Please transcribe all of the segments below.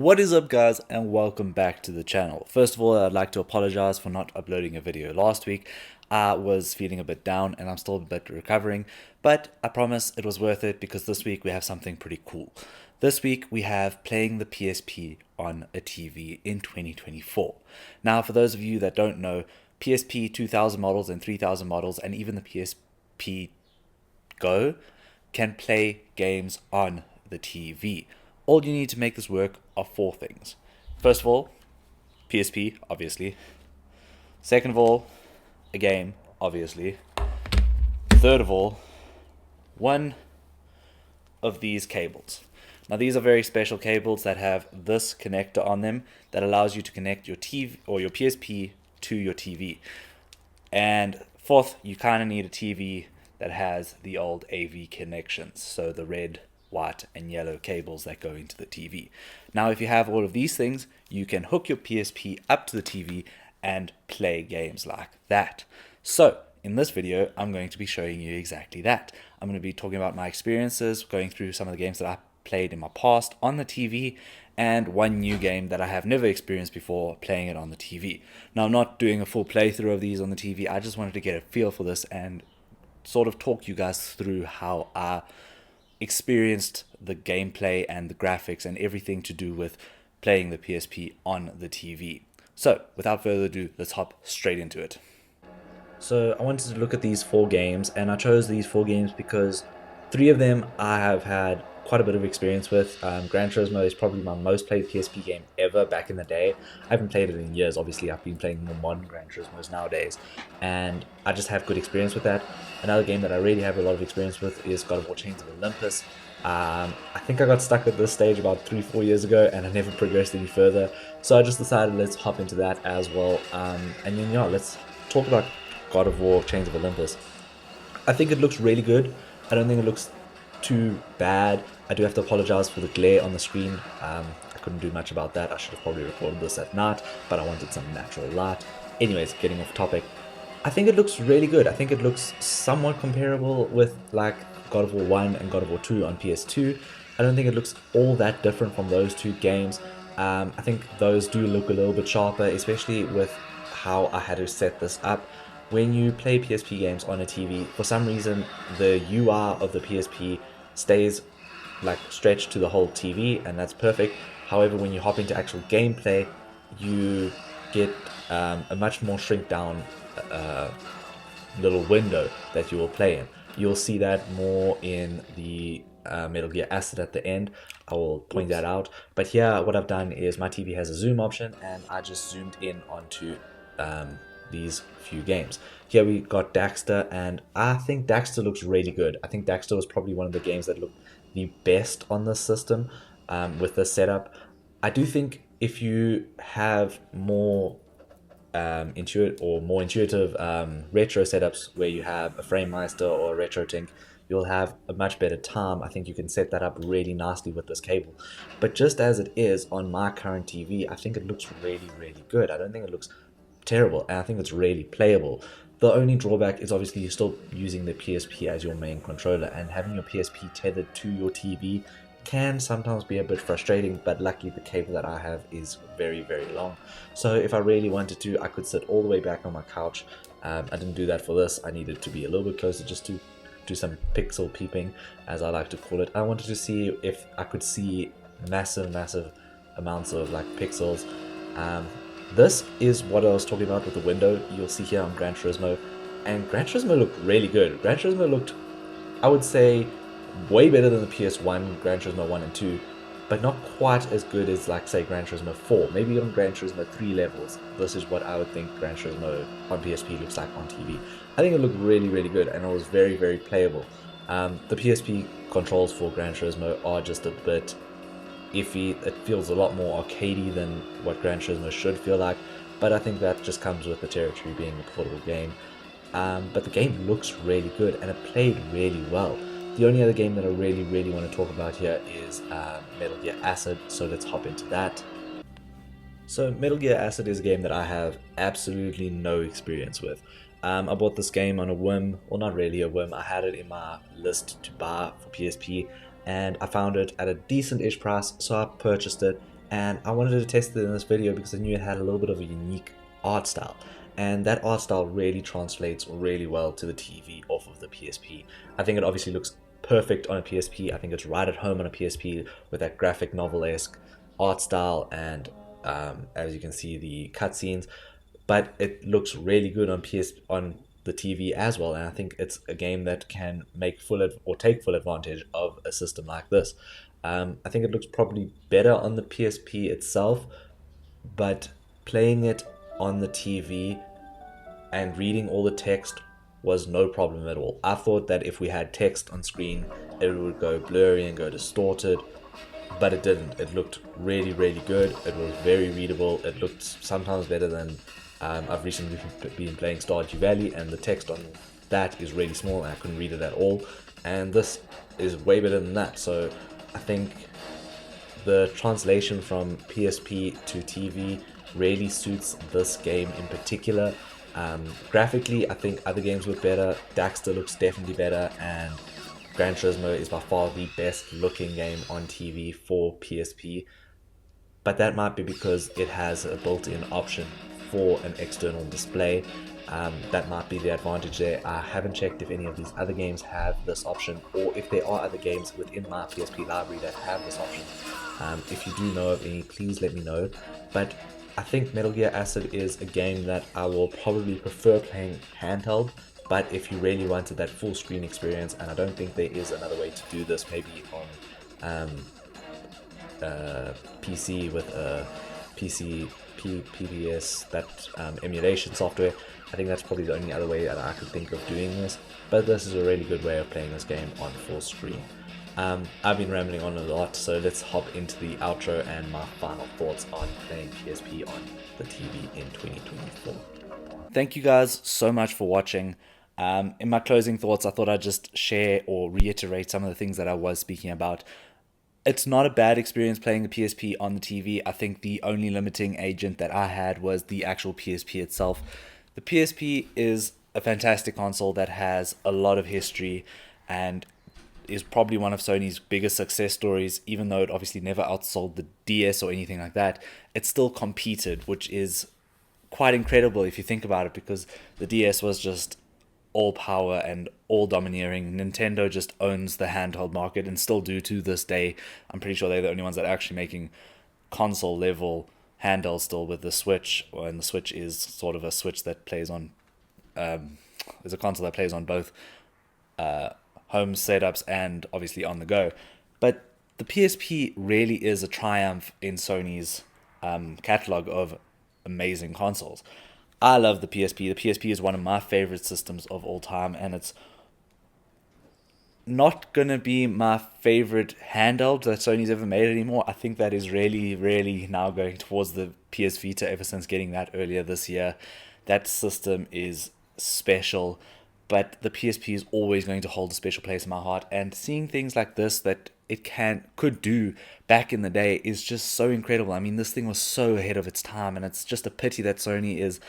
What is up, guys, and welcome back to the channel. First of all, I'd like to apologize for not uploading a video last week. I was feeling a bit down and I'm still a bit recovering, but I promise it was worth it because this week we have something pretty cool. This week we have playing the PSP on a TV in 2024. Now, for those of you that don't know, PSP 2000 models and 3000 models and even the PSP Go can play games on the TV. All you need to make this work are four things. First of all, PSP, obviously. Second of all, a game, obviously. Third of all, one of these cables. Now, these are very special cables that have this connector on them that allows you to connect your TV or your PSP to your TV. And fourth, you kind of need a TV that has the old AV connections, so the red, white and yellow cables that go into the TV. Now, if you have all of these things, you can hook your PSP up to the TV and play games like that. So in this video, I'm going to be showing you exactly that. I'm going to be talking about my experiences, going through some of the games that I played in my past on the TV, and one new game that I have never experienced before, playing it on the TV. Now, I'm not doing a full playthrough of these on the TV. I just wanted to get a feel for this and sort of talk you guys through how I experienced the gameplay and the graphics and everything to do with playing the PSP on the TV. So without further ado, let's hop straight into it. So I wanted to look at these four games, and I chose these four games because three of them I have had quite a bit of experience with. Gran Turismo is probably my most played PSP game ever back in the day. I haven't played it in years, obviously. I've been playing more modern Gran Turismos nowadays, and I just have good experience with that. Another game that I really have a lot of experience with is God of War Chains of Olympus. I think I got stuck at this stage about 3-4 years ago and I never progressed any further, so I just decided let's hop into that as well. And then yeah, let's talk about God of War Chains of Olympus. I think it looks really good. I don't think it looks too bad. I do have to apologize for the glare on the screen. I couldn't do much about that. I should have probably recorded this at night, but I wanted some natural light. Anyways, getting off topic, I think it looks really good. I think it looks somewhat comparable with like God of War 1 and God of War 2 on PS2. I don't think it looks all that different from those two games. I think those do look a little bit sharper, especially with how I had to set this up. When you play PSP games on a TV, for some reason the UI of the PSP stays like stretched to the whole TV, and that's perfect. However, when you hop into actual gameplay, you get a much more shrink down little window that you will play in. You'll see that more in the Metal Gear Acid at the end. I will point that out. But here, what I've done is my TV has a zoom option, and I just zoomed in onto these few games. Here we got Daxter, and I think Daxter looks really good. I think Daxter was probably one of the games that looked the best on this system with this setup. I do think if you have more intuitive retro setups where you have a Frame Meister or a RetroTink, you'll have a much better time. I think you can set that up really nicely with this cable. But just as it is on my current TV, I think it looks really, really good. I don't think it looks terrible, and I think it's really playable. The only drawback is obviously you're still using the PSP as your main controller, and having your PSP tethered to your TV can sometimes be a bit frustrating, but luckily the cable that I have is very, very long. So if I really wanted to, I could sit all the way back on my couch. I didn't do that for this. I needed to be a little bit closer just to do some pixel peeping, as I like to call it. I wanted to see if I could see massive amounts of like pixels. This is what I was talking about with the window. You'll see here on Gran Turismo, and Gran Turismo looked really good. Gran Turismo looked, I would say, way better than the PS1, Gran Turismo 1 and 2, but not quite as good as, like, say, Gran Turismo 4. Maybe on Gran Turismo 3 levels. This is what I would think Gran Turismo on PSP looks like on TV. I think it looked really, really good, and it was very, very playable. The PSP controls for Gran Turismo are just a bit iffy. It feels a lot more arcadey than what Gran Turismo should feel like, but I think that just comes with the territory being a portable game. But the game looks really good, and it played really well. The only other game that I really want to talk about here is Metal Gear Acid, so let's hop into that. So Metal Gear Acid is a game that I have absolutely no experience with. I bought this game on a whim, well, not really a whim. I had it in my list to buy for PSP, and I found it at a decent-ish price, so I purchased it. and I wanted to test it in this video because I knew it had a little bit of a unique art style, and that art style really translates really well to the TV off of the PSP. I think it obviously looks perfect on a PSP. I think it's right at home on a PSP with that graphic novel-esque art style, and as you can see, the cutscenes, but it looks really good on the TV as well. And I think it's a game that can make take full advantage of a system like this. I think it looks probably better on the PSP itself, but playing it on the TV and reading all the text was no problem at all. I thought that if we had text on screen, it would go blurry and go distorted, but it didn't. It looked really, really good. It was very readable. It looked sometimes better than I've recently been playing Stardew Valley, and the text on that is really small and I couldn't read it at all. And this is way better than that. So I think the translation from PSP to TV really suits this game in particular. Graphically, I think other games look better. Daxter looks definitely better, and Gran Turismo is by far the best looking game on TV for PSP. But that might be because it has a built-in option for an external display. That might be the advantage there. I haven't checked if any of these other games have this option, or if there are other games within my PSP library that have this option. If you do know of any, please let me know. But I think Metal Gear Acid is a game that I will probably prefer playing handheld, but if you really wanted that full screen experience, and I don't think there is another way to do this, maybe on PC with a PBS, that emulation software, I think that's probably the only other way that I could think of doing this, but this is a really good way of playing this game on full screen. I've been rambling on a lot, so let's hop into the outro and my final thoughts on playing PSP on the TV in 2024. Thank you guys so much for watching. In my closing thoughts, I thought I'd just share or reiterate some of the things that I was speaking about. It's not a bad experience playing the PSP on the TV. I think the only limiting agent that I had was the actual PSP itself. The PSP is a fantastic console that has a lot of history and is probably one of Sony's biggest success stories. Even though it obviously never outsold the DS or anything like that, it still competed, which is quite incredible if you think about it, because the DS was just all power and all domineering. Nintendo just owns the handheld market and still do to this day. I'm pretty sure they're the only ones that are actually making console level handhelds still with the Switch, and the Switch is sort of a Switch that plays on is a console that plays on both home setups and obviously on the go. But the PSP really is a triumph in Sony's catalog of amazing consoles. I love the PSP. The PSP is one of my favorite systems of all time, and it's not going to be my favorite handheld that Sony's ever made anymore. I think that is really, really now going towards the PS Vita ever since getting that earlier this year. That system is special, but the PSP is always going to hold a special place in my heart, and seeing things like this that it could do back in the day is just so incredible. I mean, this thing was so ahead of its time, and it's just a pity that Sony is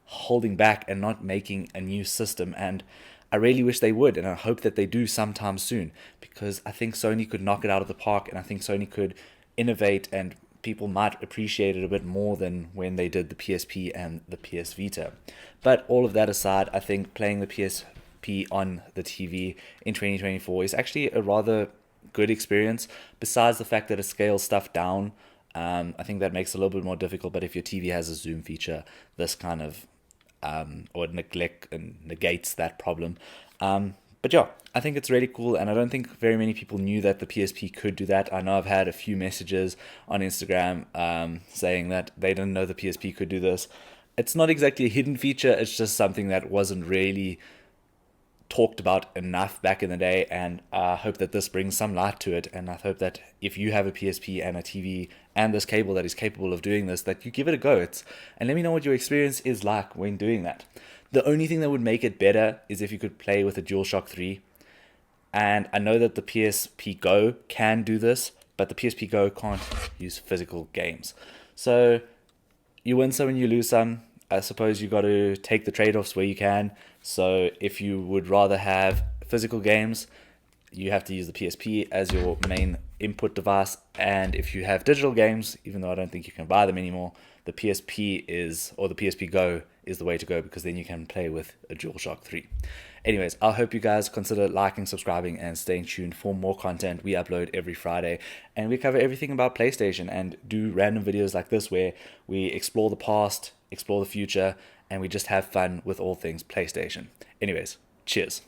holding back and not making a new system. And I really wish they would, and I hope that they do sometime soon, because I think Sony could knock it out of the park, and I think Sony could innovate, and people might appreciate it a bit more than when they did the PSP and the PS Vita. But all of that aside, I think playing the PSP on the TV in 2024 is actually a rather good experience, besides the fact that it scales stuff down. I think that makes it a little bit more difficult, but if your TV has a zoom feature, this kind of or negates that problem. But yeah, I think it's really cool, and I don't think very many people knew that the PSP could do that. I know I've had a few messages on Instagram saying that they didn't know the PSP could do this. It's not exactly a hidden feature, it's just something that wasn't really talked about enough back in the day, and I hope that this brings some light to it. And I hope that if you have a PSP and a TV and this cable that is capable of doing this, that you give it a go. And let me know what your experience is like when doing that. The only thing that would make it better is if you could play with a DualShock 3. And I know that the PSP Go can do this, but the PSP Go can't use physical games. So you win some and you lose some. I suppose you got to take the trade-offs where you can. So if you would rather have physical games, you have to use the PSP as your main input device. And if you have digital games, even though I don't think you can buy them anymore, the PSP or the PSP Go is the way to go, because then you can play with a DualShock 3. Anyways, I hope you guys consider liking, subscribing, and staying tuned for more content. We upload every Friday, and we cover everything about PlayStation and do random videos like this where we explore the past, explore the future, and we just have fun with all things PlayStation. Anyways, cheers.